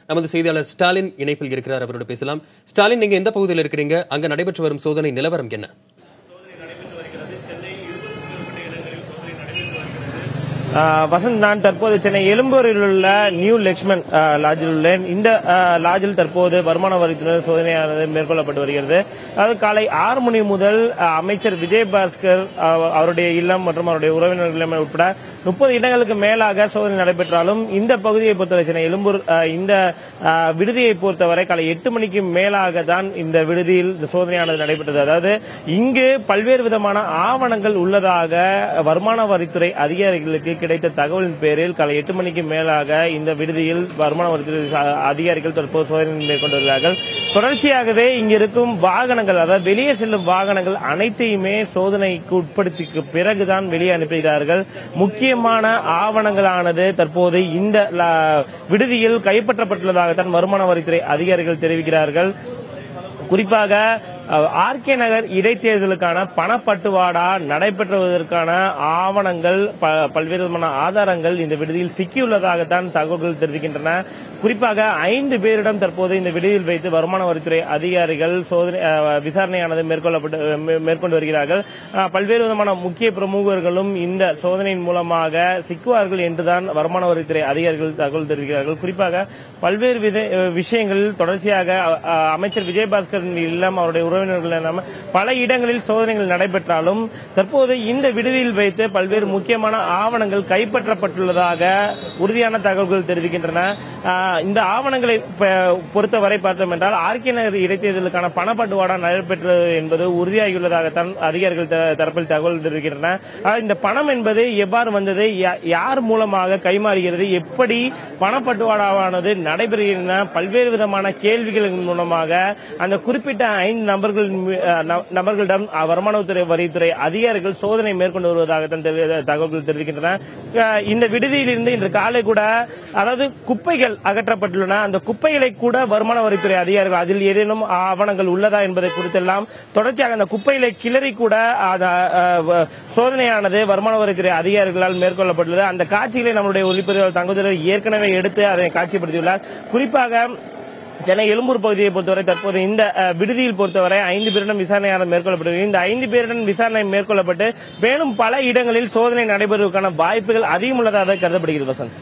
நமது செய்தியாளர் ஸ்டாலின் இணைப்பில் இருக்கிறார். அவரோட பேசலாம். ஸ்டாலின், நீங்க எந்த பகுதியில் இருக்கிறீங்க? அங்க நடைபெற்று வரும் சோதனை நிலவரம் என்ன? வசந்த், நான் தற்போது சென்னை எழும்பூரில் உள்ள நியூ லக்ஷ்மன் லாட்ஜில் உள்ளேன். இந்த லாட்ஜில் தற்போது வருமான வரித்துறையினர் சோதனையானது மேற்கொள்ளப்பட்டு வருகிறது. அதாவது காலை 6 மணி முதல் அமைச்சர் விஜயபாஸ்கர் அவருடைய இல்லம் மற்றும் அவருடைய உறவினர்கள் இல்லம் உட்பட 30 இடங்களுக்கு மேலாக சோதனை நடைபெற்றாலும் இந்த பகுதியை பொறுத்தவரை சென்னை எழும்பூர் இந்த விடுதியை பொறுத்தவரை காலை 8 மணிக்கு மேலாக தான் இந்த விடுதியில் சோதனையானது நடைபெற்றது. அதாவது இங்கு பல்வேறு விதமான ஆவணங்கள் உள்ளதாக வருமான வரித்துறை அதிகாரிகளுக்கு கிடைத்த தகவலின் பேரில் காலை 8 மணிக்கு மேலாக இந்த விடுதியில் வருமான வரித்துறை அதிகாரிகள் தற்போது சோதனை மேற்கொண்டு வருகிறார்கள். தொடர்ச்சியாகவே இங்கிருக்கும் வாகனங்கள், அதாவது வெளியே செல்லும் வாகனங்கள் அனைத்தையுமே சோதனைக்கு உட்படுத்திய பிறகுதான் வெளியே அனுப்புகிறார்கள். முக்கியமான ஆவணங்களானது தற்போது இந்த விடுதியில் கைப்பற்றப்பட்டுள்ளதாகத்தான் வருமான வரித்துறை அதிகாரிகள் தெரிவிக்கிறார்கள். குறிப்பாக ஆர்கே நகர் இடைத்தேர்தலுக்கான பணப்பட்டுவாடா நடைபெற்றுவதற்கான ஆவணங்கள், பல்வேறு விதமான ஆதாரங்கள் இந்த விடுதியில் சிக்கியுள்ளதாகத்தான் தகவல்கள் தெரிவிக்கின்றன. குறிப்பாக 5 பேரிடம் தற்போது இந்த விடுதியில் வைத்து வருமான வரித்துறை அதிகாரிகள் சோதனை விசாரணையானது மேற்கொண்டு வருகிறார்கள். பல்வேறு விதமான முக்கிய பிரமுகர்களும் இந்த சோதனையின் மூலமாக சிக்குவார்கள் என்றுதான் வருமான வரித்துறை அதிகாரிகள் தகவல் தெரிவிக்கிறார்கள். குறிப்பாக பல்வேறு விஷயங்களில் தொடர்ச்சியாக அமைச்சர் விஜயபாஸ்கர் இல்லம், அவருடைய உறவினர்கள் பல இடங்களில் சோதனைகள் நடைபெற்றாலும் தற்போது இந்த விடுதியில் வைத்து பல்வேறு முக்கியமான ஆவணங்கள் கைப்பற்றப்பட்டுள்ளதாக உறுதியான தகவல்கள் தெரிவிக்கின்றன. இந்த ஆவணங்களை பொறுத்தவரை பார்த்தோம் என்றால் ஆர்கே நகர் இடைத்தேர்தலுக்கான பணப்பட்டுவாடா நடைபெற்றது என்பது உறுதியாகியுள்ளதாகத்தான் அதிகாரிகள் தரப்பில் தகவல் தெரிவிக்கின்றன. இந்த பணம் என்பது எவ்வாறு வந்தது, யார் மூலமாக கைமாறுகிறது, எப்படி பணப்பட்டுவாடாவானது நடைபெறுகின்றன, பல்வேறு விதமான கேள்விகளின் மூலமாக அந்த குறிப்பிட்ட 5 நபர்களிடம் வருமான வரித்துறை அதிகாரிகள் சோதனை மேற்கொண்டு வருவதாகத்தான் தகவல்கள் தெரிவிக்கின்றன. இந்த விடுதியிலிருந்து இன்று காலை கூட, அதாவது குப்பைகள் அகற்றப்பட்டுள்ளன. அந்த குப்பைகளை கூட வருமான வரித்துறை அதிகாரிகள் அதில் ஏதேனும் ஆவணங்கள் உள்ளதா என்பதை குறித்தெல்லாம் தொடர்ச்சியாக அந்த குப்பைகளை கிளறி கூட சோதனையானது வருமான வரித்துறை அதிகாரிகளால் மேற்கொள்ளப்பட்டுள்ளது. அந்த காட்சிகளை நம்முடைய ஒளிப்பதிவாளர் தங்குதல் ஏற்கனவே எடுத்து அதை காட்சிப்படுத்தியுள்ளார். குறிப்பாக சென்னை எழும்பூர் பகுதியை பொறுத்தவரை தற்போது இந்த விடுதியில் பொறுத்தவரை 5 பேரிடம் விசாரணையானது மேற்கொள்ளப்பட்டது. இந்த 5 பேரிடம் விசாரணை மேற்கொள்ளப்பட்டு மேலும் பல இடங்களில் சோதனை நடைபெறுவதற்கான வாய்ப்புகள் அதிகம் உள்ளதாக கருதப்படுகிறது. வசந்த்.